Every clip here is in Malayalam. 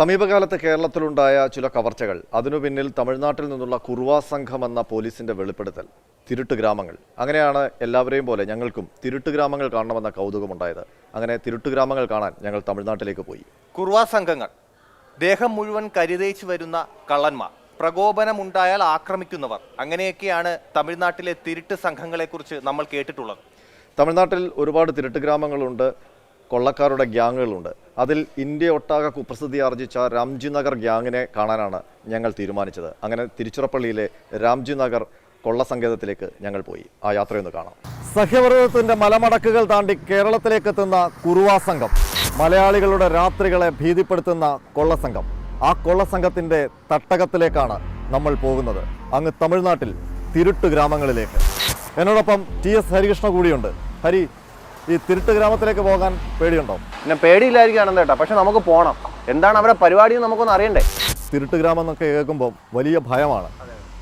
സമീപകാലത്ത് കേരളത്തിലുണ്ടായ ചില കവർച്ചകൾ, അതിനു പിന്നിൽ തമിഴ്നാട്ടിൽ നിന്നുള്ള കുറുവാ സംഘം എന്ന പോലീസിന്റെ വെളിപ്പെടുത്തൽ. തിരുട്ട് ഗ്രാമങ്ങൾ. അങ്ങനെയാണ് എല്ലാവരെയും പോലെ ഞങ്ങൾക്കും തിരുട്ട് ഗ്രാമങ്ങൾ കാണണമെന്ന കൗതുകമുണ്ടായത്. അങ്ങനെ തിരുട്ട് ഗ്രാമങ്ങൾ കാണാൻ ഞങ്ങൾ തമിഴ്നാട്ടിലേക്ക് പോയി. കുറുവാ സംഘങ്ങൾ, ദേഹം മുഴുവൻ കരിതേച്ച് വരുന്ന കള്ളന്മാർ, പ്രകോപനമുണ്ടായാൽ ആക്രമിക്കുന്നവർ, അങ്ങനെയൊക്കെയാണ് തമിഴ്നാട്ടിലെ തിരുട്ട് സംഘങ്ങളെക്കുറിച്ച് നമ്മൾ കേട്ടിട്ടുള്ളത്. തമിഴ്നാട്ടിൽ ഒരുപാട് തിരുട്ട് ഗ്രാമങ്ങളുണ്ട്, കൊള്ളക്കാരുടെ ഗ്യാങ്ങുകളുണ്ട്. അതിൽ ഇന്ത്യ ഒട്ടാകെ കുപ്രസിദ്ധി ആർജിച്ച രാംജി നഗർ ഗ്യാങ്ങിനെ കാണാനാണ് ഞങ്ങൾ തീരുമാനിച്ചത്. അങ്ങനെ തിരുച്ചിറപ്പള്ളിയിലെ രാംജി നഗർ കൊള്ളസങ്കേതത്തിലേക്ക് ഞങ്ങൾ പോയി. ആ യാത്രയൊന്ന് കാണാം. സഹ്യപർവ്വതത്തിന്റെ മലമടക്കുകൾ താണ്ടി കേരളത്തിലേക്ക് എത്തുന്ന കുറുവാ സംഘം, മലയാളികളുടെ രാത്രികളെ ഭീതിപ്പെടുത്തുന്ന കൊള്ളസംഘം. ആ കൊള്ളസംഘത്തിന്റെ തട്ടകത്തിലേക്കാണ് നമ്മൾ പോകുന്നത്, അങ്ങ് തമിഴ്നാട്ടിൽ തിരുട്ട് ഗ്രാമങ്ങളിലേക്ക്. എന്നോടൊപ്പം TS ഹരികൃഷ്ണ കൂടിയുണ്ട്. ഹരി, ഈ തിരുട്ട് ഗ്രാമത്തിലേക്ക് പോകാൻ പേടിയുണ്ടോ? പിന്നെ പേടിയില്ലായിരിക്കും കേട്ടോ, പക്ഷെ നമുക്ക് പോകണം. എന്താണ് അവരുടെ പരിപാടി നമുക്കൊന്ന് അറിയണ്ടേ. തിരുട്ട് ഗ്രാമം എന്നൊക്കെ കേൾക്കുമ്പോൾ വലിയ ഭയമാണ്.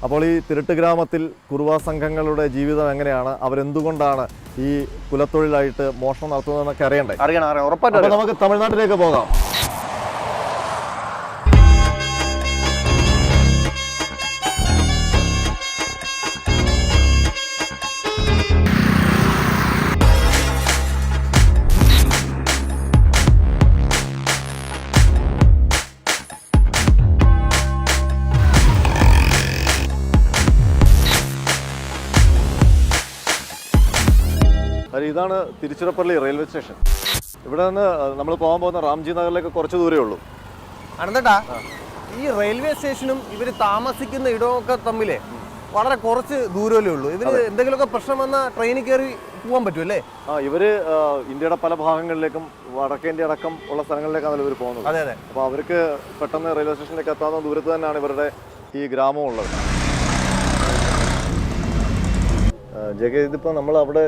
അപ്പോൾ ഈ തിരുട്ട് ഗ്രാമത്തിൽ കുറുവാ സംഘങ്ങളുടെ ജീവിതം എങ്ങനെയാണ്, അവരെന്തുകൊണ്ടാണ് ഈ കുലത്തൊഴിലായിട്ട് മോഷണം നടത്തുന്നതെന്നൊക്കെ അറിയണ്ടേ? അറിയണം, ഉറപ്പായിട്ടും. അപ്പോൾ നമുക്ക് തമിഴ്നാട്ടിലേക്ക് പോകാം. ഇതാണ് തിരുച്ചിറപ്പള്ളി റെയിൽവേ സ്റ്റേഷൻ. ഇവിടെ നിന്ന് നമ്മൾ പോകാൻ പോകുന്ന രാംജി നഗറിലേക്ക് കുറച്ച് ദൂരമേ ഉള്ളൂ. അനന്തേട്ടാ, ഈ റെയിൽവേ സ്റ്റേഷനും ഇവർ താമസിക്കുന്ന ഇടമൊക്കെ തമ്മിൽ വളരെ കുറച്ച് ദൂരമല്ലേ ഉള്ളൂ. ഇവര് എന്തെങ്കിലുമൊക്കെ പ്രശ്നം വന്നാൽ ട്രെയിനിൽ കയറി പോകാൻ പറ്റുമല്ലേ? ഇവര് ഇന്ത്യയുടെ പല ഭാഗങ്ങളിലേക്കും വടക്കേ ഇന്ത്യ അടക്കം ഉള്ള സ്ഥലങ്ങളിലേക്കാണ് ഇവർ പോകുന്നത്. അതെ അതെ. അപ്പോൾ അവർക്ക് പെട്ടെന്ന് റെയിൽവേ സ്റ്റേഷനിലേക്ക് എത്താവുന്ന ദൂരത്ത് തന്നെയാണ് ഇവരുടെ ഈ ഗ്രാമം ഉള്ളത്. ജഗേ, ഇതിപ്പോൾ നമ്മൾ അവിടെ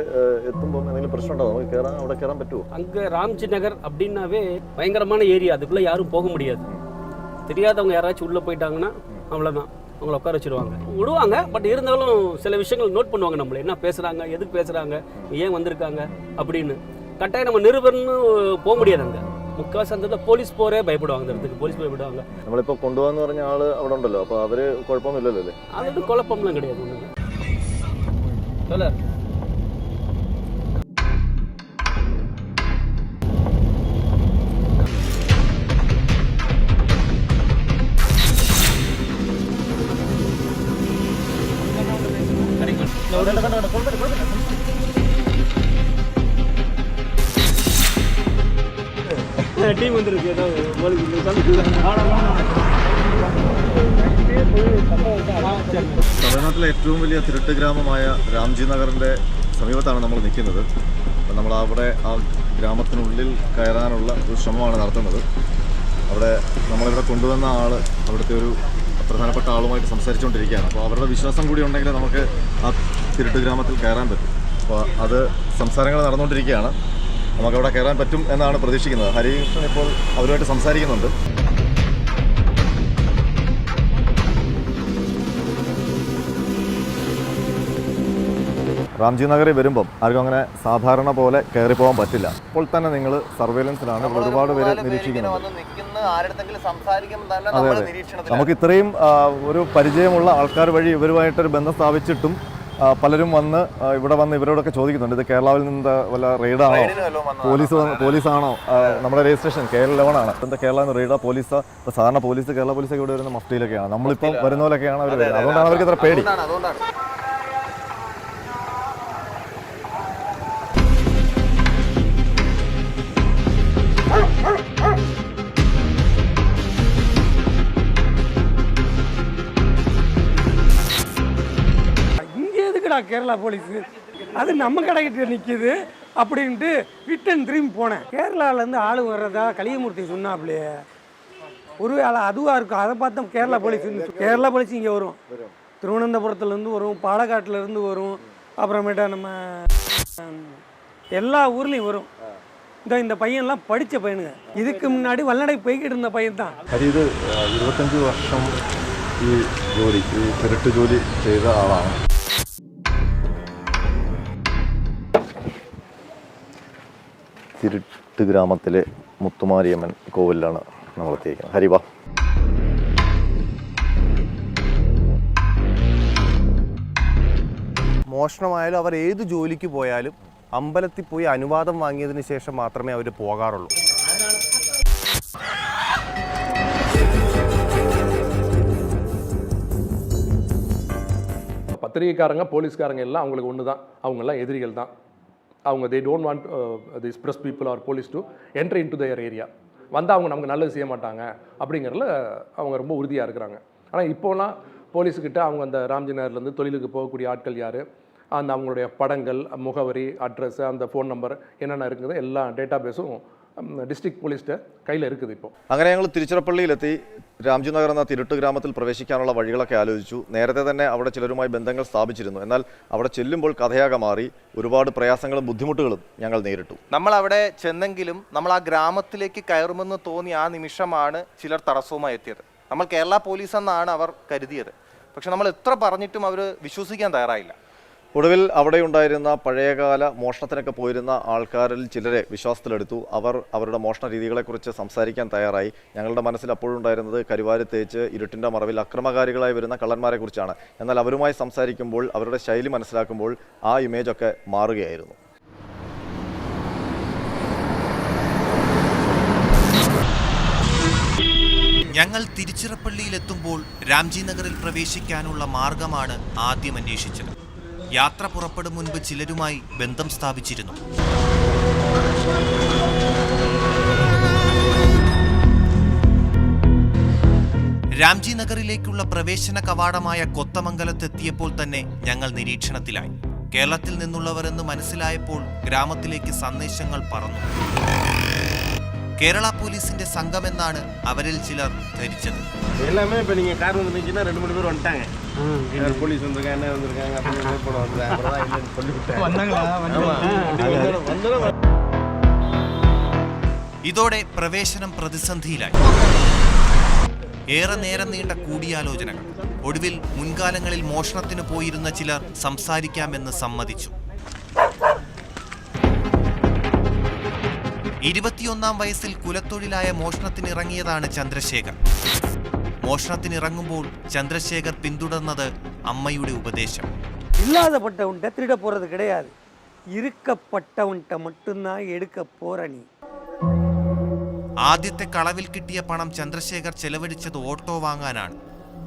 എത്തുമ്പോൾ എന്തെങ്കിലും പ്രശ്നം ഉണ്ടാവും? നമുക്ക് അവിടെ കയറാൻ പറ്റുമோ? அங்கே ராம்ஜி நகர் அப்படின்னாவே பயங்கரமான ஏரியா, அதுக்குள்ளே யாரும் போக முடியாது. தெரியாதவங்க யாராச்சும் உள்ளே போயிட்டாங்கன்னா அவ்வளோதான், அவங்கள உட்கார வச்சுருவாங்க. விடுவாங்க, பட் இருந்தாலும் சில விஷயங்கள் நோட் பண்ணுவாங்க, நம்மளை என்ன பேசுகிறாங்க, எதுக்கு பேசுகிறாங்க, ஏன் வந்திருக்காங்க அப்படின்னு. கட்டாயம் நம்ம நிருபர்னு போக முடியாது. அங்கே முக்கால்வாசி அந்த போலீஸ் போரே பயப்படுவாங்க, அந்த இடத்துக்கு போலீஸ் பயப்படுவாங்க. നമ്മളിപ്പോൾ കൊണ്ടുപോകാന്ന് പറഞ്ഞ ആൾ അവിടെ ഉണ്ടല്ലോ, അപ്പോൾ അവർ കുഴപ്പമൊന്നുമില്ലല്ലോ അല്ലേ? അതൊന്നും കുഴപ്പമൊന്നും கிடையாது. ഒന്നും சொல்ல டீம் வந்துருக்கு. തമിഴ്നാട്ടിലെ ഏറ്റവും വലിയ തിരുട്ട് ഗ്രാമമായ രാംജി നഗറിൻ്റെ സമീപത്താണ് നമ്മൾ നിൽക്കുന്നത്. അപ്പോൾ നമ്മൾ അവിടെ ആ ഗ്രാമത്തിനുള്ളിൽ കയറാനുള്ള ഒരു ശ്രമമാണ് നടത്തുന്നത്. അവിടെ നമ്മളിവിടെ കൊണ്ടുവന്ന ആൾ അവിടുത്തെ ഒരു പ്രധാനപ്പെട്ട ആളുമായിട്ട് സംസാരിച്ചുകൊണ്ടിരിക്കുകയാണ്. അപ്പോൾ അവരുടെ വിശ്വാസം കൂടി ഉണ്ടെങ്കിൽ നമുക്ക് ആ തിരുട്ട് ഗ്രാമത്തിൽ കയറാൻ പറ്റും. അപ്പോൾ അത് സംസാരങ്ങൾ നടന്നുകൊണ്ടിരിക്കുകയാണ്. നമുക്കവിടെ കയറാൻ പറ്റും എന്നാണ് പ്രതീക്ഷിക്കുന്നത്. ഹരികൃഷ്ണൻ ഇപ്പോൾ അവരുമായിട്ട് സംസാരിക്കുന്നുണ്ട്. രാംജി നഗറിൽ വരുമ്പം ആർക്കും അങ്ങനെ സാധാരണ പോലെ കയറി പോകാൻ പറ്റില്ല. ഇപ്പോൾ തന്നെ നിങ്ങൾ സർവൈലൻസിലാണ്, ഒരുപാട് പേര് നിരീക്ഷിക്കുന്നത്. അതെ അതെ, നമുക്ക് ഇത്രയും ഒരു പരിചയമുള്ള ആൾക്കാർ വഴി ഇവരുമായിട്ടൊരു ബന്ധം സ്ഥാപിച്ചിട്ടും പലരും വന്ന് ഇവിടെ വന്ന് ഇവരോടൊക്കെ ചോദിക്കുന്നുണ്ട്, ഇത് കേരളത്തിൽ നിന്ന് വല്ല റെയ്ഡാണോ, പോലീസാണോ, നമ്മുടെ രജിസ്ട്രേഷൻ KL11 ആണ്, എന്താ കേരള റെയ്ഡാ, പോലീസാ? ഇപ്പോൾ സാധാരണ പോലീസ്, കേരള പോലീസൊക്കെ ഇവിടെ വരുന്ന മഫ്റ്റിയിലൊക്കെയാണ്, നമ്മളിപ്പം വരുന്ന പോലെയൊക്കെയാണ് അവർ വരുന്നത്. അതുകൊണ്ടാണ് അവർക്ക് ഇത്ര പേടി. கேரளா போலீஸ் அது நம்ம கடைக்கிட்ட நிற்கிது அப்படின்ட்டு ரிட்டன் திரும்பி போனேன். கேரளாவிலேருந்து ஆளு வர்றதா கலியமூர்த்தி சொன்னாப்லையே, ஒரு வேளை அதுவாக இருக்கும். அதை பார்த்தா கேரளா போலீஸ் இங்கே வரும், திருவனந்தபுரத்துலேருந்து வரும், பாலக்காட்டிலேருந்து வரும், அப்புறமேட்டா நம்ம எல்லா ஊர்லேயும் வரும். இந்த பையன்லாம் படித்த பையனுங்க, இதுக்கு முன்னாடி வல்லடை போய்கிட்டு இருந்த பையன் தான். അത് ഇത് 25 വർഷം ഈ ജോലി, ഈ തിരുട്ട് ജോലി ചെയ്ത ആളാണ്. തിരുട്ട് ഗ്രാമത്തിലെ മുത്തുമാരിയമ്മൻ കോവിലാണ് നമ്മൾ എത്തിയിരിക്കുന്നത്. ഹരിവ. മോഷണമായാലും അവർ ഏത് ജോലിക്ക് പോയാലും അമ്പലത്തിൽ പോയി അനുവാദം വാങ്ങിയതിന് ശേഷം മാത്രമേ അവർ പോകാറുള്ളൂ. பத்திரிகைக்காரங்க போலீஸ்காரங்க எல்லாம் அவங்களுக்கு ஒன்று தான், அவங்கெல்லாம் எதிரிகள் தான். அவங்க they don't want this press people are police to entry in to their area. வந்தால் அவங்க நமக்கு நல்லது செய்ய மாட்டாங்க அப்படிங்கிறதுல அவங்க ரொம்ப உறுதியாக இருக்கிறாங்க. ஆனால் இப்போலாம் போலீஸுக்கிட்ட அவங்க அந்த ராம்ஜி நகர்லேருந்து தொழிலுக்கு போகக்கூடிய ஆட்கள் யார், அந்த அவங்களுடைய படங்கள், முகவரி, அட்ரஸ், அந்த ஃபோன் நம்பர் என்னென்ன இருக்குது എല്ലാ ഡേറ്റാബേസും ഡിസ്ട്രിക്ട് പോലീസിൻ്റെ കയ്യിൽ இருக்குது ഇപ്പോൾ. അങ്ങനെ ഞങ്ങൾ തിരുച്ചിറപ്പള്ളിയിലെത്തി രാംജി നഗർ എന്ന തിരുട്ട് ഗ്രാമത്തിൽ പ്രവേശിക്കാനുള്ള വഴികളൊക്കെ ആലോചിച്ചു. നേരത്തെ തന്നെ അവിടെ ചിലരുമായി ബന്ധങ്ങൾ സ്ഥാപിച്ചിരുന്നു. എന്നാൽ അവിടെ ചെല്ലുമ്പോൾ കഥയാകെ മാറി. ഒരുപാട് പ്രയാസങ്ങളും ബുദ്ധിമുട്ടുകളും ഞങ്ങൾ നേരിട്ടു. നമ്മൾ അവിടെ ചെന്നെങ്കിലും നമ്മൾ ആ ഗ്രാമത്തിലേക്ക് കയറുമെന്ന് തോന്നിയ ആ നിമിഷമാണ് ചിലർ തടസ്സവുമായി എത്തിയത്. നമ്മൾ കേരള പോലീസ് എന്നാണ് അവർ കരുതിയത്. പക്ഷെ നമ്മൾ എത്ര പറഞ്ഞിട്ടും അവർ വിശ്വസിക്കാൻ തയ്യാറായില്ല. ഒടുവിൽ അവിടെ ഉണ്ടായിരുന്ന പഴയകാല മോഷണത്തിനൊക്കെ പോയിരുന്ന ആൾക്കാരിൽ ചിലരെ വിശ്വാസത്തിലെടുത്തു. അവർ അവരുടെ മോഷണ രീതികളെക്കുറിച്ച് സംസാരിക്കാൻ തയ്യാറായി. ഞങ്ങളുടെ മനസ്സിൽ അപ്പോഴുണ്ടായിരുന്നത് കരിവാരി തേച്ച് ഇരുട്ടിൻ്റെ മറവിൽ അക്രമകാരികളായി വരുന്ന കള്ളന്മാരെ കുറിച്ചാണ്. എന്നാൽ അവരുമായി സംസാരിക്കുമ്പോൾ, അവരുടെ ശൈലി മനസ്സിലാക്കുമ്പോൾ ആ ഇമേജൊക്കെ മാറുകയായിരുന്നു. ഞങ്ങൾ തിരുച്ചിറപ്പള്ളിയിലെത്തുമ്പോൾ രാംജി നഗറിൽ പ്രവേശിക്കാനുള്ള മാർഗമാണ് ആദ്യം അന്വേഷിച്ചത്. യാത്ര പുറപ്പെടും മുൻപ് ചിലരുമായി ബന്ധം സ്ഥാപിച്ചിരുന്നു. രാംജി നഗറിലേക്കുള്ള പ്രവേശന കവാടമായ കൊത്തമംഗലത്തെത്തിയപ്പോൾ തന്നെ ഞങ്ങൾ നിരീക്ഷണത്തിലായി. കേരളത്തിൽ നിന്നുള്ളവരെന്ന് മനസ്സിലായപ്പോൾ ഗ്രാമത്തിലേക്ക് സന്ദേശങ്ങൾ പറന്നു. കേരള പോലീസിന്റെ സംഘമെന്നാണ് അവരിൽ ചിലർ ധരിച്ചത്. எல்லாமே இப்போ நீங்கள் கார் வந்துருந்துச்சுன்னா 2-3 பேர் வந்துட்டாங்க. போலீஸ் வந்திருக்காங்க, என்ன வந்திருக்காங்க அப்படின்னு ரிப்போர்ட் வந்து அப்புறம் தான் இல்லைன்னு சொல்லிவிட்டேன். ഇതോടെ പ്രവേശനം പ്രതിസന്ധിയിലായി. ഏറെ നേരം നീണ്ട കൂടിയാലോചനകൾ. ഒടുവിൽ മുൻകാലങ്ങളിൽ മോഷണത്തിന് പോയിരുന്ന ചിലർ സംസാരിക്കാമെന്ന് സമ്മതിച്ചു. 21-ാം വയസ്സിൽ കുലത്തൊഴിലായ മോഷണത്തിനിറങ്ങിയതാണ് ചന്ദ്രശേഖർ. മോഷണത്തിനിറങ്ങുമ്പോൾ ചന്ദ്രശേഖർ പിന്തുടർന്നത് അമ്മയുടെ ഉപദേശം. இல்லாதப்பட்டவன்கிட்ட திருட போகிறது கிடையாது, இருக்கப்பட்டவன்கிட்ட மட்டும்தான் எடுக்க போற நீ. ആദ്യത്തെ കളവിൽ കിട്ടിയ പണം ചന്ദ്രശേഖർ ചെലവഴിച്ചത് ഓട്ടോ വാങ്ങാനാണ്.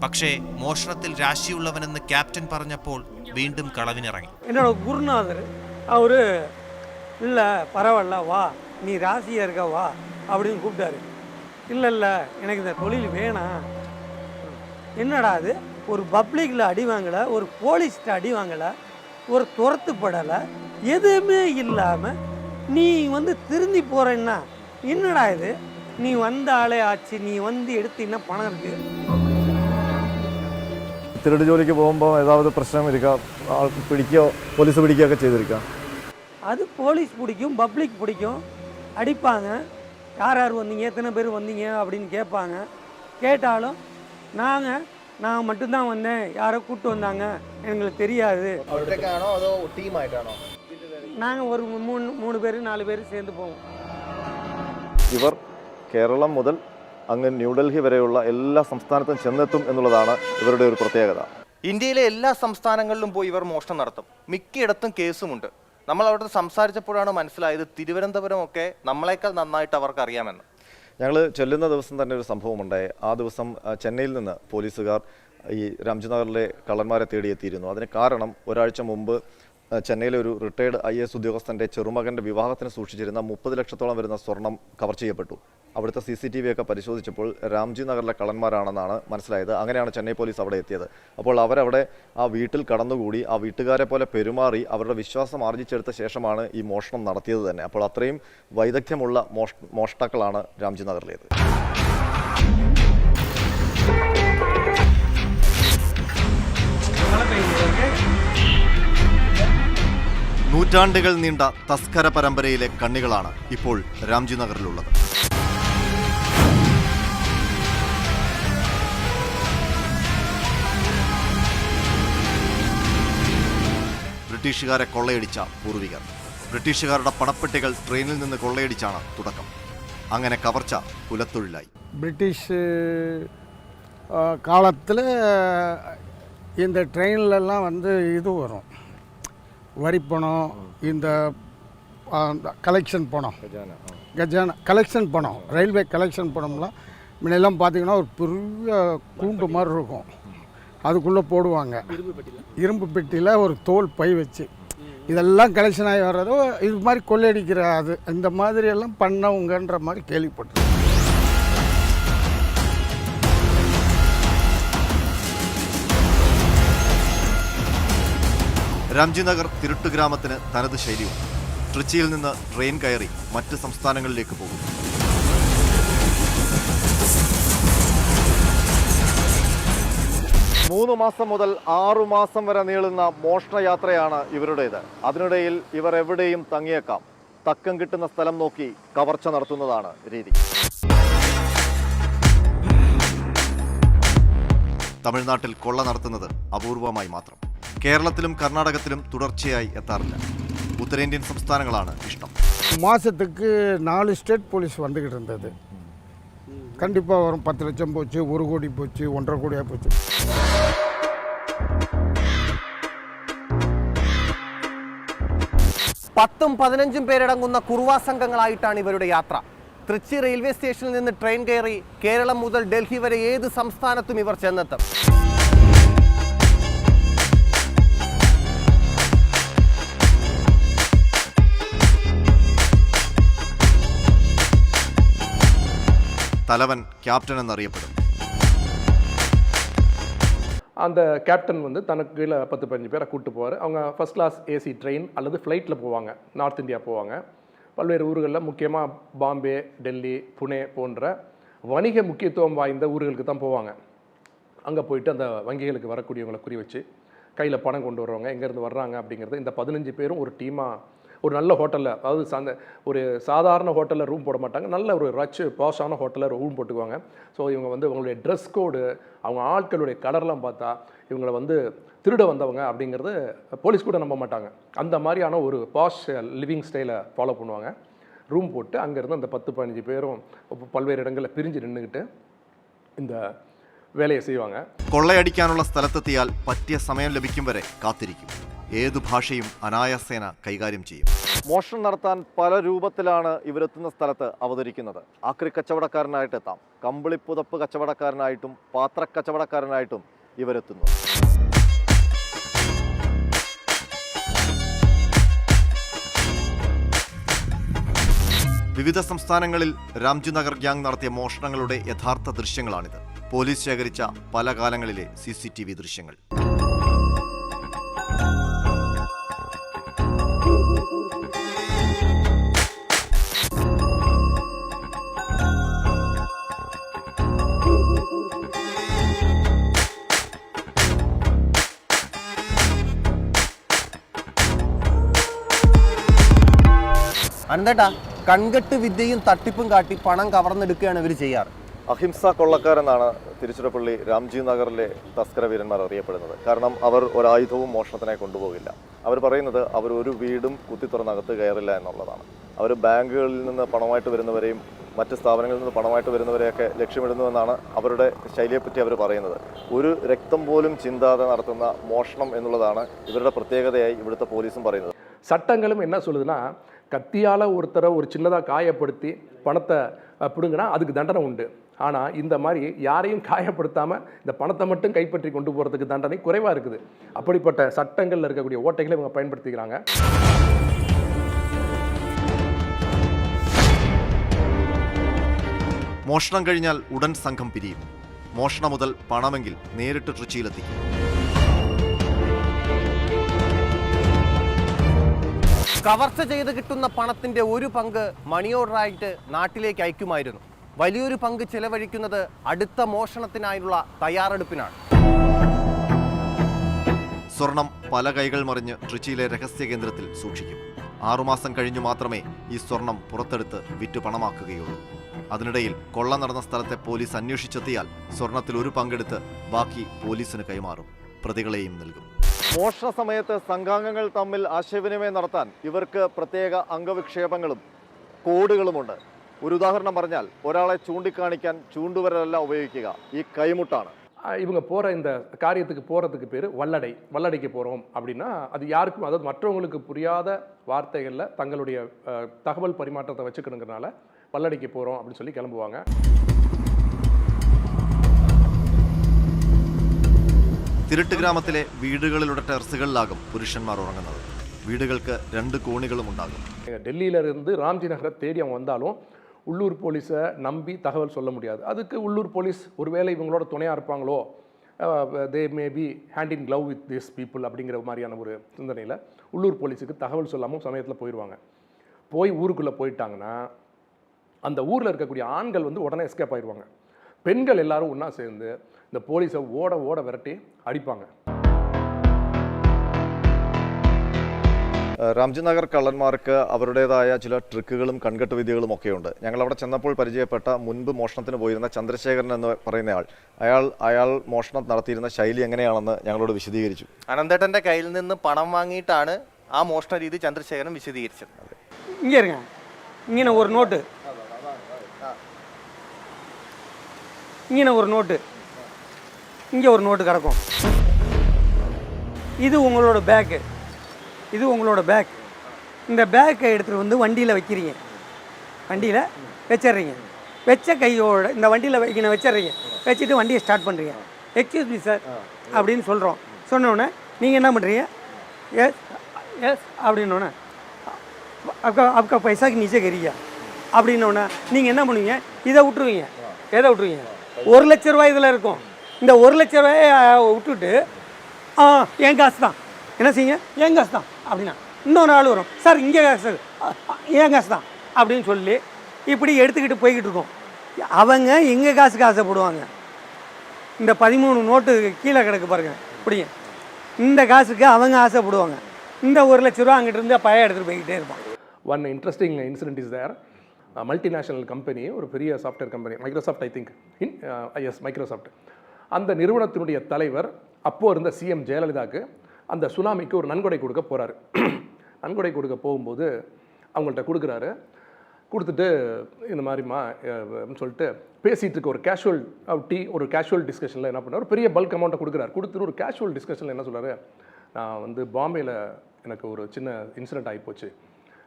പക്ഷേ മോഷണത്തിൽ രാശിയുള്ളവനെന്ന് ക്യാപ്റ്റൻ പറഞ്ഞപ്പോൾ വീണ്ടും കളവിനിറങ്ങി. என்னோட குருநாதர் அவரு இல்லை பரவாயில்ல வா, நீ ராசியாக இருக்க வா அப்படின்னு கூப்பிட்டாரு. இல்லை இல்லை எனக்கு இந்த தொழில் வேணாம். என்னடா அது, ஒரு பப்ளிக்கில் அடி வாங்கலை, ஒரு போலீஸ்கிட்ட அடி வாங்கலை, ஒரு துரத்துப்படலை, எதுவுமே இல்லாமல் நீ வந்து திருந்தி போகிறேன்னா என்னடா இது, நீ வந்த ஆளே ஆச்சு, நீ வந்து எடுத்தீங்கன்னா பணம் இருக்குது. തിരുട്ട് ജോലിക്ക് പോകുമ്പോൾ ഏതാവത് പ്രശ്നം ഇരിക്കാം, പിടിക്കുകയോ പോലീസ് പിടിക്കുകയൊക്കെ ചെയ്തിരിക്കാം. அது போலீஸ் பிடிக்கும், பப்ளிக் பிடிக்கும், அடிப்பாங்க. யார் யார் வந்தீங்க, எத்தனை பேர் வந்தீங்க அப்படின்னு கேட்பாங்க. கேட்டாலும் நான் மட்டும்தான் வந்தேன், யாரோ கூப்பிட்டு வந்தாங்க, எங்களுக்கு தெரியாது. ഒറ്റയ്ക്കാണോ അതോ ടീമായിട്ടാണോ? நாங்கள் ஒரு மூணு பேர் 4 பேர் சேர்ந்து போவோம். ഇവർ കേരളം മുതൽ അങ്ങ് ന്യൂഡൽഹി വരെയുള്ള എല്ലാ സംസ്ഥാനത്തും ചെന്നെത്തും എന്നുള്ളതാണ് ഇവരുടെ ഒരു പ്രത്യേകത. ഇന്ത്യയിലെ എല്ലാ സംസ്ഥാനങ്ങളിലും പോയി ഇവർ മോഷണം നടത്തും. മിക്കയിടത്തും കേസുമുണ്ട്. നമ്മൾ അവിടുത്തെ സംസാരിച്ചപ്പോഴാണ് മനസ്സിലായത് തിരുവനന്തപുരമൊക്കെ നമ്മളെക്കാൾ നന്നായിട്ട് അവർക്ക് അറിയാമെന്ന്. ഞങ്ങൾ ചെല്ലുന്ന ദിവസം തന്നെ ഒരു സംഭവമുണ്ടായി. ആ ദിവസം ചെന്നൈയിൽ നിന്ന് പോലീസുകാർ ഈ രാംജി നഗറിലെ കള്ളന്മാരെ തേടിയെത്തിയിരുന്നു. അതിന് കാരണം ഒരാഴ്ച മുമ്പ് ചെന്നൈയിലെ ഒരു റിട്ടയർഡ് IAS ഉദ്യോഗസ്ഥൻ്റെ ചെറുമകൻ്റെ വിവാഹത്തിന് സൂക്ഷിച്ചിരുന്ന 30 ലക്ഷത്തോളം വരുന്ന സ്വർണം കവർ ചെയ്യപ്പെട്ടു. അവിടുത്തെ CCTV ഒക്കെ പരിശോധിച്ചപ്പോൾ രാംജി നഗറിലെ കള്ളന്മാരാണെന്നാണ് മനസ്സിലായത്. അങ്ങനെയാണ് ചെന്നൈ പോലീസ് അവിടെ എത്തിയത്. അപ്പോൾ അവരവിടെ ആ വീട്ടിൽ കടന്നുകൂടി ആ വീട്ടുകാരെ പോലെ പെരുമാറി അവരുടെ വിശ്വാസം ആർജിച്ചെടുത്ത ശേഷമാണ് ഈ മോഷണം നടത്തിയത് തന്നെ. അപ്പോൾ അത്രയും വൈദഗ്ധ്യമുള്ള മോഷ്ടാക്കളാണ് രാംജി നഗറിലേത്. നൂറ്റാണ്ടുകൾ നീണ്ട തസ്കര പരമ്പരയിലെ കണ്ണികളാണ് ഇപ്പോൾ രാംജി നഗറിലുള്ളത്. ബ്രിട്ടീഷുകാരെ കൊള്ളയടിച്ച പൂർവികർ. ബ്രിട്ടീഷുകാരുടെ പണപ്പെട്ടികൾ ട്രെയിനിൽ നിന്ന് കൊള്ളയടിച്ചാണ് തുടക്കം. അങ്ങനെ കവർച്ച കുലത്തൊഴിലായി. பிரிட்டிஷ் காலத்தில் இந்த ட்ரெயின்லலாம் வந்து இது வரும், வரி பணம், இந்த கலெக்ஷன் பணம், கஜானா கலெக்ஷன் பணம், ரயில்வே கலெக்ஷன் பணம்லாம் முன்னெல்லாம் பார்த்திங்கன்னா ஒரு பெரிய கூண்டு மாதிரி இருக்கும், அதுக்குள்ளே போடுவாங்க. இரும்பு பெட்டியில் ஒரு தோல் பை வச்சு இதெல்லாம் கலெக்ஷன் ஆகி வர்றதோ இது மாதிரி கொள்ளையடிக்கிற அது இந்த மாதிரி எல்லாம் பண்ணவங்கன்ற மாதிரி கேள்விப்பட்டேன். രാംജിനഗർ തിരുട്ട് ഗ്രാമത്തിന് തനത് ശൈലിയുണ്ട്. ട്രിച്ചിയിൽ നിന്ന് ട്രെയിൻ കയറി മറ്റ് സംസ്ഥാനങ്ങളിലേക്ക് പോകും. മൂന്ന് മാസം മുതൽ 6 മാസം വരെ നീളുന്ന മോഷണയാത്രയാണ് ഇവരുടേത്. അതിനിടയിൽ ഇവർ എവിടെയും തങ്ങിയേക്കാം. തക്കം കിട്ടുന്ന സ്ഥലം നോക്കി കവർച്ച നടത്തുന്നതാണ് രീതി. തമിഴ്നാട്ടിൽ കൊള്ള നടത്തുന്നത് അപൂർവമായി മാത്രം. കേരളത്തിലും കർണാടകത്തിലും തുടർച്ചയായി എത്താറില്ല. ഉത്തരേന്ത്യൻ സംസ്ഥാനങ്ങളാണ് ഇഷ്ടം. மாதத்துக்கு 4 ஸ்டேட் போலீஸ் வந்துக்கிட்டு இருந்தது. கண்டிப்பாக வரும். 10 லட்சம் போச்சு, 1 கோடி போச்சு, 1.5 கோடியாக போச்சு. പത്തും 15ഉം പേരടങ്ങുന്ന കുറുവാ സംഘങ്ങളായിട്ടാണ് ഇവരുടെ യാത്ര. തൃച്ചി റെയിൽവേ സ്റ്റേഷനിൽ നിന്ന് ട്രെയിൻ കയറി കേരളം മുതൽ ഡൽഹി വരെ ഏത് സംസ്ഥാനത്തും ഇവർ ചെന്നെത്തും. തലവൻ ക്യാപ്റ്റൻ എന്നറിയപ്പെടും. அந்த கேப்டன் வந்து தனக்கு கீழே 10-15 பேரை கூப்பிட்டு போவார். அவங்க ஃபஸ்ட் கிளாஸ் ஏசி ட்ரெயின் அல்லது ஃப்ளைட்டில் போவாங்க. நார்த் இந்தியா போவாங்க. பல்வேறு ஊர்களில் முக்கியமாக பாம்பே, டெல்லி, புனே போன்ற வணிக முக்கியத்துவம் வாய்ந்த ஊர்களுக்கு தான் போவாங்க. அங்கே போயிட்டு அந்த வங்கிகளுக்கு வரக்கூடியவங்களை குறி வச்சு கையில் பணம் கொண்டு வருவாங்க. எங்கேருந்து வர்றாங்க அப்படிங்கிறது இந்த 15 பேரும் ஒரு டீமாக ஒரு நல்ல ஹோட்டலில், அதாவது ஒரு சாதாரண ஹோட்டலில் ரூம் போட மாட்டாங்க, நல்ல ஒரு பாஷான ஹோட்டலில் ரூம் போட்டுக்குவாங்க. ஸோ இவங்க வந்து அவங்களுடைய ட்ரெஸ் கோடு, அவங்க ஆட்களுடைய கலர்லாம் பார்த்தா இவங்களை வந்து திருட வந்தவங்க அப்படிங்கிறது போலீஸ் கூட நம்ப மாட்டாங்க. அந்த மாதிரியான ஒரு பாஷ் லிவிங் ஸ்டைலை ஃபாலோ பண்ணுவாங்க. ரூம் போட்டு அங்கேருந்து அந்த 10-15 பேரும் பல்வேறு இடங்களில் பிரிஞ்சு நின்றுக்கிட்டு இந்த വേലയെ ചെയ്യുവാങ്ങ. കൊള്ളയടിക്കാനുള്ള സ്ഥലത്തെത്തിയാൽ പറ്റിയ സമയം ലഭിക്കും വരെ കാത്തിരിക്കും. ഏതു ഭാഷയും അനായാസേന കൈകാര്യം ചെയ്യും. മോഷണം നടത്താൻ പല രൂപത്തിലാണ് ഇവരെത്തുന്ന സ്ഥലത്ത് അവതരിക്കുന്നത്. ആക്രി കച്ചവടക്കാരനായിട്ടെത്താം, കമ്പിളിപ്പുതപ്പ് കച്ചവടക്കാരനായിട്ടും പാത്രക്കച്ചവടക്കാരനായിട്ടും ഇവരെത്തുന്നു. വിവിധ സംസ്ഥാനങ്ങളിൽ രാംജിനഗർ ഗ്യാങ് നടത്തിയ മോഷണങ്ങളുടെ യഥാർത്ഥ ദൃശ്യങ്ങളാണിത്. പോലീസ് ശേഖരിച്ച പല കാലങ്ങളിലെ CCTV ദൃശ്യങ്ങൾ. അനന്തേട്ടാ, കൺകെട്ട് വിദ്യയും തട്ടിപ്പും കാട്ടി പണം കവർന്നെടുക്കുകയാണ് ഇവർ ചെയ്യാറ്. അഹിംസ കൊള്ളക്കാരെന്നാണ് തിരുച്ചിറപ്പള്ളി രാംജിനഗറിലെ തസ്കര വീരന്മാർ അറിയപ്പെടുന്നത്. കാരണം അവർ ഒരായുധവും മോഷണത്തിനായി കൊണ്ടുപോകില്ല. അവർ പറയുന്നത് അവർ ഒരു വീടും കുത്തി തുറന്നകത്ത് കയറില്ല എന്നുള്ളതാണ്. അവർ ബാങ്കുകളിൽ നിന്ന് പണമായിട്ട് വരുന്നവരെയും മറ്റ് സ്ഥാപനങ്ങളിൽ നിന്ന് പണമായിട്ട് വരുന്നവരെയൊക്കെ ലക്ഷ്യമിടുന്നുവെന്നാണ് അവരുടെ ശൈലിയെപ്പറ്റി അവർ പറയുന്നത്. ഒരു രക്തം പോലും ചിന്താതെ നടത്തുന്ന മോഷണം എന്നുള്ളതാണ് ഇവരുടെ പ്രത്യേകതയായി ഇവിടുത്തെ പോലീസും പറയുന്നത്. சட்டங்களும் என்ன சொல்லுதுன்னா, கத்தியால் ஒருத்தரை ஒரு சின்னதாக காயப்படுத்தி பணத்தை பிடுங்கினா அதுக்கு தண்டனை உண்டு. ஆனால் இந்த மாதிரி யாரையும் காயப்படுத்தாமல் இந்த பணத்தை மட்டும் கைப்பற்றி கொண்டு போகிறதுக்கு தண்டனை குறைவாக இருக்குது. அப்படிப்பட்ட சட்டங்களில் இருக்கக்கூடிய ஓட்டைகளை இவங்க பயன்படுத்திக்கிறாங்க. മോഷണം കഴിഞ്ഞാൽ ഉടൻ സംഘം പിരിയും. മോഷണം മുതൽ പണമെങ്കിൽ നേരിട്ട് ട്രിച്ചിയിലെത്തിക്കും. കവർച്ച ചെയ്ത് കിട്ടുന്ന പണത്തിന്റെ ഒരു പങ്ക് മണി ഓർഡറായിട്ട് നാട്ടിലേക്ക് അയക്കുമായിരുന്നു. വലിയൊരു പങ്ക് ചെലവഴിക്കുന്നത് അടുത്ത മോഷണത്തിനായുള്ള തയ്യാറെടുപ്പിനാണ്. സ്വർണം പല കൈകൾ മറിഞ്ഞ് ട്രിച്ചിയിലെ രഹസ്യ കേന്ദ്രത്തിൽ സൂക്ഷിക്കും. 6 മാസം കഴിഞ്ഞു മാത്രമേ ഈ സ്വർണം പുറത്തെടുത്ത് വിറ്റു പണമാക്കുകയുള്ളൂ. അതിനിടയിൽ കൊള്ള നടന്ന സ്ഥലത്തെ പോലീസ് അന്വേഷിച്ചെത്തിയാൽ സ്വർണത്തിൽ ഒരു പങ്കെടുത്ത് ബാക്കി പോലീസിന് കൈമാറും. പ്രതികളെയും നൽകും. മോഷണ സമയത്ത് സംഘാംഗങ്ങൾ തമ്മിൽ ആശയവിനിമയം നടത്താൻ ഇവർക്ക് പ്രത്യേക അംഗവിക്ഷേപങ്ങളും കോഡുകളുമുണ്ട്. ഒരു ഉദാഹരണം പറഞ്ഞാൽ ഒരാളെ ചൂണ്ടിക്കാണിക്കാൻ ചൂണ്ടുവിരലല്ല ഉപയോഗിക്കുക, ഈ കൈമുട്ടാണ്. இவங்க போகிற இந்த காரியத்துக்கு போகிறதுக்கு பேர் வல்லடைக்கு போகிறோம் அப்படின்னா அது யாருக்கும், அதாவது மற்றவங்களுக்கு புரியாத வார்த்தைகளில் தங்களுடைய தகவல் பரிமாற்றத்தை வச்சுக்கணுங்கிறனால வல்லடைக்கு போகிறோம் அப்படின்னு சொல்லி கிளம்புவாங்க. തിരുട്ട് ഗ്രാമത്തിലെ വീടുകളിലുള്ള ടെറസുകളിലാകും പുരുഷന്മാർ ഉറങ്ങുന്നത്. വീടുകൾക്ക് 2 കോണികളും ഉണ്ടാകും. டெல்லியிலிருந்து ராம்ஜி நகரை தேடி அவங்க வந்தாலும் உள்ளூர் போலீஸை நம்பி தகவல் சொல்ல முடியாது. அதுக்கு உள்ளூர் போலீஸ் ஒருவேளை இவங்களோட துணையாக இருப்பாங்களோ, they may be hand in glove with this people அப்படிங்கிற மாதிரியான ஒரு சிந்தனையில் உள்ளூர் போலீஸுக்கு தகவல் சொல்லாமல் சமயத்தில் போயிடுவாங்க. போய் ஊருக்குள்ளே போயிட்டாங்கன்னா அந்த ஊரில் இருக்கக்கூடிய ஆண்கள் வந்து உடனே எஸ்கேப் ஆயிடுவாங்க. பெண்கள் எல்லாரும் ஒன்றா சேர்ந்து இந்த போலீஸை ஓட விரட்டி அடிப்பாங்க. രാംജി നഗർ കള്ളന്മാർക്ക് അവരുടേതായ ചില ട്രിക്കുകളും കൺകെട്ട് വിദ്യകളും ഒക്കെയുണ്ട്. ഞങ്ങളവിടെ ചെന്നപ്പോൾ പരിചയപ്പെട്ട മുൻപ് മോഷണത്തിന് പോയിരുന്ന ചന്ദ്രശേഖരൻ എന്ന് പറയുന്നയാൾ, അയാൾ മോഷണം നടത്തിയിരുന്ന ശൈലി എങ്ങനെയാണെന്ന് ഞങ്ങളോട് വിശദീകരിച്ചു. അനന്തേട്ടൻ്റെ കയ്യിൽ നിന്ന് പണം വാങ്ങിയിട്ടാണ് ആ മോഷണ രീതി ചന്ദ്രശേഖരൻ വിശദീകരിച്ചത്. இங்கே இருங்க, இங்கே ஒரு நோட்டு, இங்கே ஒரு நோட்டு, இங்கே ஒரு நோட்டு கிடக்கும். இது உங்களோட பேக்கு, இது உங்களோட பேக். இந்த பேக்கை எடுத்துகிட்டு வந்து வண்டியில் வைக்கிறீங்க, வண்டியில் வச்சிட்றீங்க. வச்ச கையோட இந்த வண்டியில் வச்சிட்றீங்க, வச்சுட்டு வண்டியை ஸ்டார்ட் பண்ணுறீங்க. எக்ஸ்கியூஸ் மீ சார் அப்படின்னு சொல்கிறோம். சொன்னோடனே நீங்கள் என்ன பண்ணுறீங்க? எஸ் எஸ் அப்படின்னோடனே அப்பா பைசாக்கு நீச்சே கரியா அப்படின்னோடனே நீங்கள் என்ன பண்ணுவீங்க? இதை விட்டுருவீங்க. எதை விட்டுருவீங்க? 1 லட்ச ரூபாய் இதில் இருக்கும். இந்த 1 லட்ச ரூபாயை விட்டுட்டு என் காசு தான், என்ன செய்யுங்க, என் காசு தான் அப்படின்னா இன்னொரு ஆள் வரும், சார் இங்கே காசு, என் காசு தான் அப்படின்னு சொல்லி இப்படி எடுத்துக்கிட்டு போய்கிட்டு இருக்கோம். அவங்க எங்கள் காசுக்கு ஆசைப்படுவாங்க. இந்த 13 நோட்டு கீழே கிடக்கு பாருங்க, இப்படிங்க இந்த காசுக்கு அவங்க ஆசைப்படுவாங்க. இந்த 1 லட்ச ரூபா அங்கிட்டு இருந்து பையன் எடுத்துகிட்டு போய்கிட்டே இருப்பான். One interesting incident is there. Multinational company, ஒரு பெரிய software company, Microsoft, I think is Microsoft. அந்த நிறுவனத்தினுடைய தலைவர் அப்போது இருந்த சிஎம் ஜெயலலிதாவுக்கு அந்த சுனாமிக்கு ஒரு நன்கொடை கொடுக்க போகிறாரு. நன்கொடை கொடுக்க போகும்போது அவங்கள்ட்ட கொடுத்துட்டு இந்த மாதிரிமா சொல்லிட்டு பேசிகிட்டு இருக்க ஒரு கேஷுவல் ஒரு கேஷுவல் டிஸ்கஷனில் என்ன பண்ணார், பெரிய பல்க் அமௌண்ட்டை கொடுத்துட்டு ஒரு கேஷுவல் டிஸ்கஷனில் என்ன சொல்கிறாரு, நான் வந்து பாம்பேயில் எனக்கு ஒரு சின்ன இன்சிடென்ட் ஆகிப்போச்சு,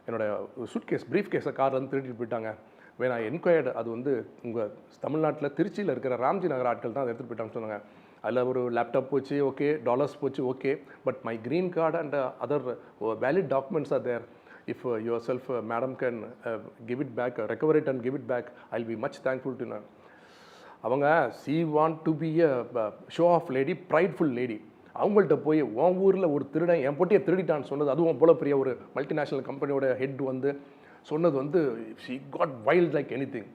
என்னோடய சூட்கேஸ் ப்ரீஃப் கேஸை கார்லேருந்து திருட்டிட்டு போயிட்டாங்க. வேணா என்கொயர்டு, அது வந்து உங்கள் தமிழ்நாட்டில் திருச்சியில் இருக்கிற ராம்ஜி நகர் ஆட்கள் தான் அதை எடுத்துகிட்டு போயிட்டாங்கன்னு சொன்னாங்க. அதில் ஒரு லேப்டாப் போச்சு, ஓகே, டாலர்ஸ் போச்சு, okay, but my green card and other valid documents are there. If your self madam can give it back, recover it and give it back, I will be much thankful to. அவங்க she want to be a show off lady, prideful lady. அவங்கள்ட்ட போய் உன் ஊரில் ஒரு திருடன் என் பொட்டியை திருடிட்டான்னு சொன்னது, அதுவும் போல பெரிய ஒரு மல்டிநேஷ்னல் கம்பெனியோட ஹெட் வந்து சொன்னது வந்து she got wild like anything.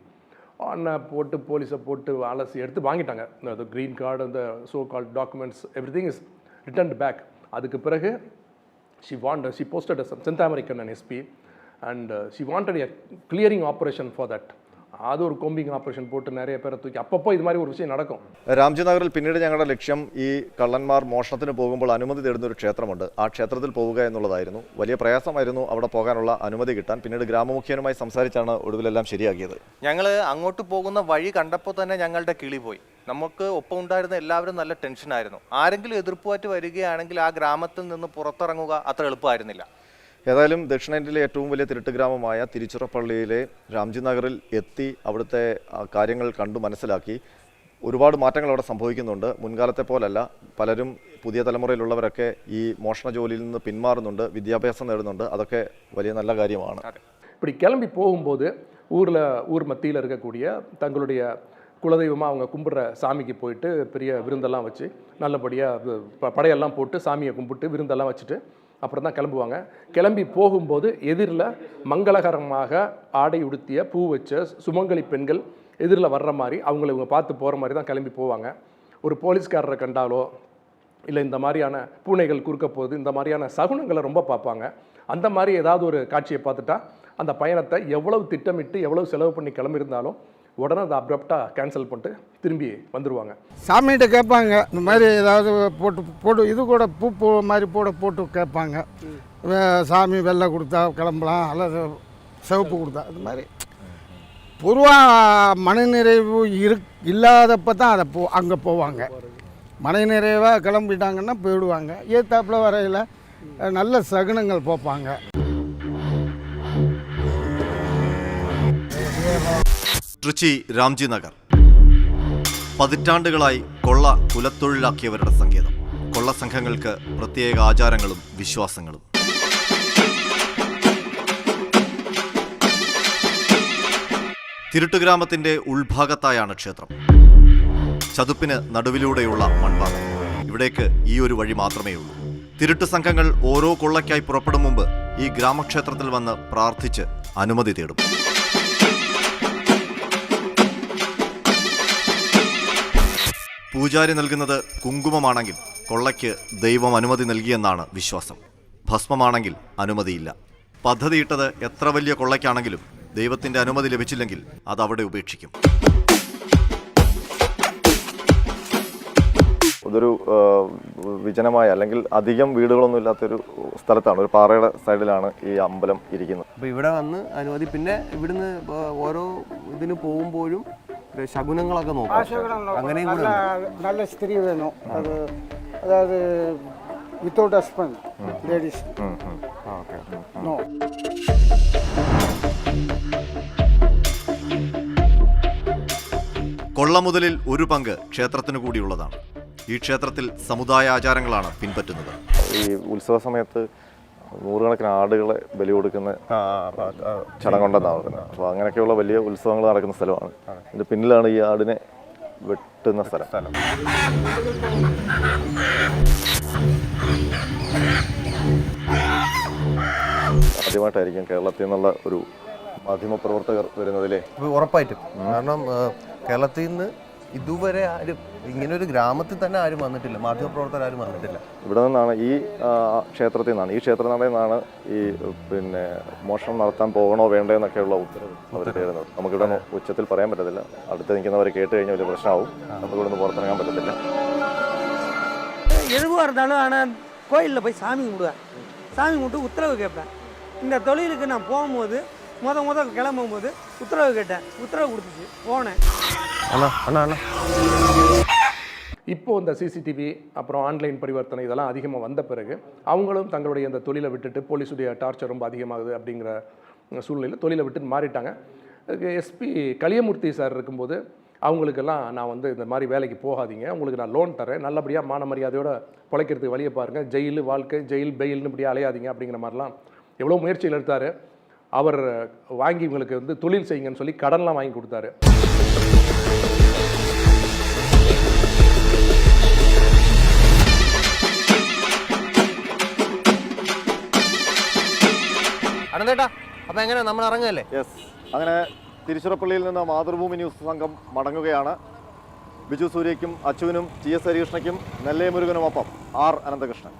போட்டு போலீஸை போட்டு அலசி எடுத்து வாங்கிட்டாங்க. அந்த க்ரீன் கார்டு, அந்த so called documents, everything is returned back. அதுக்கு பிறகு she posted sent American and SP and she wanted a clearing operation for that. അത് ഒരു കോമ്പിങ് ഓപ്പറേഷൻ പോട്ട് നിറയെ പേരെ തൂക്കി അപ്പപ്പോൾ ഇതുമാതിരി ഒരു വിഷയം നടക്കും. രാംജി നഗറിൽ പിന്നീട് ഞങ്ങളുടെ ലക്ഷ്യം ഈ കള്ളന്മാർ മോഷണത്തിന് പോകുമ്പോൾ അനുമതി തേടുന്ന ഒരു ക്ഷേത്രമുണ്ട്, ആ ക്ഷേത്രത്തിൽ പോവുക എന്നുള്ളതായിരുന്നു. വലിയ പ്രയാസമായിരുന്നു അവിടെ പോകാനുള്ള അനുമതി കിട്ടാൻ. പിന്നീട് ഗ്രാമമുഖ്യനുമായി സംസാരിച്ചാണ് ഒടുവിലെല്ലാം ശരിയാക്കിയത്. ഞങ്ങൾ അങ്ങോട്ട് പോകുന്ന വഴി കണ്ടപ്പോൾ തന്നെ ഞങ്ങളുടെ കിളി പോയി. നമുക്ക് ഒപ്പം ഉണ്ടായിരുന്ന എല്ലാവരും നല്ല ടെൻഷനായിരുന്നു. ആരെങ്കിലും എതിർപ്പുമായിട്ട് വരികയാണെങ്കിൽ ആ ഗ്രാമത്തിൽ നിന്ന് പുറത്തിറങ്ങുക അത്ര എളുപ്പമായിരുന്നില്ല. ഏതായാലും ദക്ഷിണേന്ത്യയിലെ ഏറ്റവും വലിയ തിരുട്ട് ഗ്രാമമായ തിരുച്ചിറപ്പള്ളിയിലെ രാംജി നഗറിൽ എത്തി അവിടുത്തെ കാര്യങ്ങൾ കണ്ടു മനസ്സിലാക്കി. ഒരുപാട് മാറ്റങ്ങൾ അവിടെ സംഭവിക്കുന്നുണ്ട്. മുൻകാലത്തെ പോലല്ല, പലരും പുതിയ തലമുറയിലുള്ളവരൊക്കെ ഈ മോഷണ ജോലിയിൽ നിന്ന് പിന്മാറുന്നുണ്ട്, വിദ്യാഭ്യാസം നേടുന്നുണ്ട്. അതൊക്കെ വലിയ നല്ല കാര്യമാണ്. இப்படி கிளம்பி போகும்போது ஊர் மத்தியில் இருக்கக்கூடிய தங்களுடைய குலதெய்வமாக அவங்க கும்பிட்ற சாமிக்கு போயிட்டு பெரிய விருந்தெல்லாம் வச்சு நல்லபடியாக படையெல்லாம் போட்டு சாமியை கும்பிட்டு விருந்தெல்லாம் வச்சுட்டு அப்புறம் தான் கிளம்புவாங்க. கிளம்பி போகும்போது எதிரில் மங்களகரமாக ஆடை உடுத்திய பூ வச்ச சுமங்கலி பெண்கள் எதிரில் வர்ற மாதிரி அவங்கள இவங்க பார்த்து போகிற மாதிரி தான் கிளம்பி போவாங்க. ஒரு போலீஸ்காரரை கண்டாலோ இல்லை இந்த மாதிரியான பூனைகள் குறுக்க போகுது, இந்த மாதிரியான சகுனங்களை ரொம்ப பார்ப்பாங்க. அந்த மாதிரி ஏதாவது ஒரு காட்சியை பார்த்துட்டா அந்த பயணத்தை எவ்வளவு திட்டமிட்டு எவ்வளவு செலவு பண்ணி கிளம்பியிருந்தாலும் உடனே அதை அப்ரப்டாக கேன்சல் பண்ணிட்டு திரும்பி வந்துடுவாங்க. சாமிகிட்ட கேட்பாங்க, இந்த மாதிரி ஏதாவது போட்டு இது கூட பூ மாதிரி போட்டு கேட்பாங்க. சாமி வெள்ளை கொடுத்தா கிளம்பலாம், அல்லது சிவப்பு கொடுத்தா, அது மாதிரி பொதுவாக மனநிறைவு இல்லாதப்போ தான் அதை அங்கே போவாங்க. மனநிறைவாக கிளம்பிட்டாங்கன்னா போயிடுவாங்க. ஏத்தாப்பில் வரையில் நல்ல சகுனங்கள் போப்பாங்க. ട്രിച്ചി രാംജി നഗർ പതിറ്റാണ്ടുകളായി കൊള്ള കുലത്തൊഴിലാക്കിയവരുടെ സങ്കേതം. കൊള്ള സംഘങ്ങൾക്ക് പ്രത്യേക ആചാരങ്ങളും വിശ്വാസങ്ങളും. തിരുട്ട് ഗ്രാമത്തിന്റെ ഉൾഭാഗത്തായാണ് ക്ഷേത്രം. ചതുപ്പിന് നടുവിലൂടെയുള്ള മൺപാതം. ഇവിടേക്ക് ഈ ഒരു വഴി മാത്രമേ ഉള്ളൂ. തിരുട്ട് സംഘങ്ങൾ ഓരോ കൊള്ളയ്ക്കായി പുറപ്പെടും മുമ്പ് ഈ ഗ്രാമക്ഷേത്രത്തിൽ വന്ന് പ്രാർത്ഥിച്ച് അനുമതി തേടും. പൂജാരി നൽകുന്നത് കുങ്കുമമാണെങ്കിൽ കൊള്ളയ്ക്ക് ദൈവം അനുമതി നൽകിയെന്നാണ് വിശ്വാസം. ഭസ്മമാണെങ്കിൽ അനുമതിയില്ല. പദ്ധതിയിട്ടത് എത്ര വലിയ കൊള്ളയ്ക്കാണെങ്കിലും ദൈവത്തിന്റെ അനുമതി ലഭിച്ചില്ലെങ്കിൽ അത് അവിടെ ഉപേക്ഷിക്കും. ഇതൊരു വിജനമായ അല്ലെങ്കിൽ അധികം വീടുകളൊന്നും ഇല്ലാത്തൊരു സ്ഥലത്താണ്. ഒരു പാറയുടെ സൈഡിലാണ് ഈ അമ്പലം ഇരിക്കുന്നത്. അപ്പോൾ ഇവിടെ വന്ന് അനുമതി, പിന്നെ ഇവിടുന്ന് ഓരോ ഇതിന് പോകുമ്പോഴും ശകുനങ്ങളൊക്കെ നോക്കാം. അങ്ങനെയും കൂടെ നല്ല സ്ത്രീ വേണം. അത് അതായത് വിത്തൗട്ട് ഹസ്ബൻഡ് ലേഡീസ് നോ. കൊള്ളമുതലിൽ ഒരു പങ്ക് ക്ഷേത്രത്തിനു കൂടിയുള്ളതാണ്. ഈ ക്ഷേത്രത്തിൽ സമുദായ ആചാരങ്ങളാണ് പിൻപറ്റുന്നത്. ഈ ഉത്സവ സമയത്ത് നൂറുകണക്കിന് ആടുകളെ ബലി കൊടുക്കുന്ന ചടങ്ങുണ്ടെന്നാണ് പറയുന്നത്. അപ്പോൾ അങ്ങനെയൊക്കെയുള്ള വലിയ ഉത്സവങ്ങൾ നടക്കുന്ന സ്ഥലമാണ്. ഇതിൻ്റെ പിന്നിലാണ് ഈ ആടിനെ വെട്ടുന്ന സ്ഥലം. ആദ്യമായിട്ടായിരിക്കും കേരളത്തിൽ നിന്നുള്ള ഒരു മാധ്യമപ്രവർത്തകർ വരുന്നതിലെ. ഉറപ്പായിട്ടും. കാരണം കേരളത്തിൽ നിന്ന് ഇതുവരെ ആരും ഇങ്ങനൊരു ഗ്രാമത്തിൽ തന്നെ ആരും വന്നിട്ടില്ല, മാധ്യമപ്രവർത്തകർ ആരും വന്നിട്ടില്ല. ഇവിടെ നിന്നാണ് ഈ ക്ഷേത്രത്തിൽ നിന്നാണ്, ഈ ക്ഷേത്രനടയിൽ നിന്നാണ് ഈ പിന്നെ മോഷണം നടത്താൻ പോകണോ വേണ്ടോ എന്നൊക്കെയുള്ള ഉത്തരവ് അവർ തരുന്നത്. നമുക്കിവിടെ ഉച്ചത്തിൽ പറയാൻ പറ്റത്തില്ല. അടുത്ത് നിൽക്കുന്നവർ കേട്ട് കഴിഞ്ഞാൽ വലിയ പ്രശ്നമാവും. നമുക്കിവിടെ നിന്ന് പുറത്തിറങ്ങാൻ പറ്റത്തില്ല. எதுவாக இருந்தாலும் ஆனால் கோயிலில் போய் சாமி கும்பிடுவேன். சாமி கும்பிட்டு உத்தரவு கேட்பேன். இந்த தொழிலுக்கு நான் போகும்போது முத கிளம்பும்போது உத்தரவு கேட்டேன். உத்தரவு கொடுத்துச்சு, போனேன். இப்போது இந்த சிசிடிவி அப்புறம் ஆன்லைன் பரிவர்த்தனை இதெல்லாம் அதிகமாக வந்த பிறகு அவங்களும் தங்களுடைய இந்த தொழிலை விட்டுட்டு, போலீஸுடைய டார்ச்சர் ரொம்ப அதிகமாகுது அப்படிங்கிற சூழ்நிலையில் தொழிலை விட்டு மாறிட்டாங்க. எஸ்பி கலியமூர்த்தி சார் இருக்கும்போது அவங்களுக்கெல்லாம் நான் வந்து இந்த மாதிரி வேலைக்கு போகாதீங்க, உங்களுக்கு நான் லோன் தரேன், நல்லபடியாக மான மரியாதையோடு பிழைக்கிறதுக்கு வழியை பாருங்கள், ஜெயிலு வாழ்க்கை, ஜெயில் பெயில்னு இப்படி அலையாதீங்க அப்படிங்கிற மாதிரிலாம் எவ்வளோ முயற்சிகள் எடுத்தார். அவர் வாங்கி இவங்களுக்கு வந்து தொழில் செய்யுங்கன்னு சொல்லி கடன்லாம் வாங்கி கொடுத்தாரு. അനന്തേട്ടാ, അപ്പം എങ്ങനെ നമ്മൾ ഇറങ്ങുകയല്ലേ? യെസ്, അങ്ങനെ തിരുച്ചിറപ്പള്ളിയിൽ നിന്ന് മാതൃഭൂമി ന്യൂസ് സംഘം മടങ്ങുകയാണ്. Biju സൂര്യയ്ക്കും അച്ചുവിനും TS ഹരികൃഷ്ണയ്ക്കും Nellai മുരുകനുമൊപ്പം R Ananthakrishnan.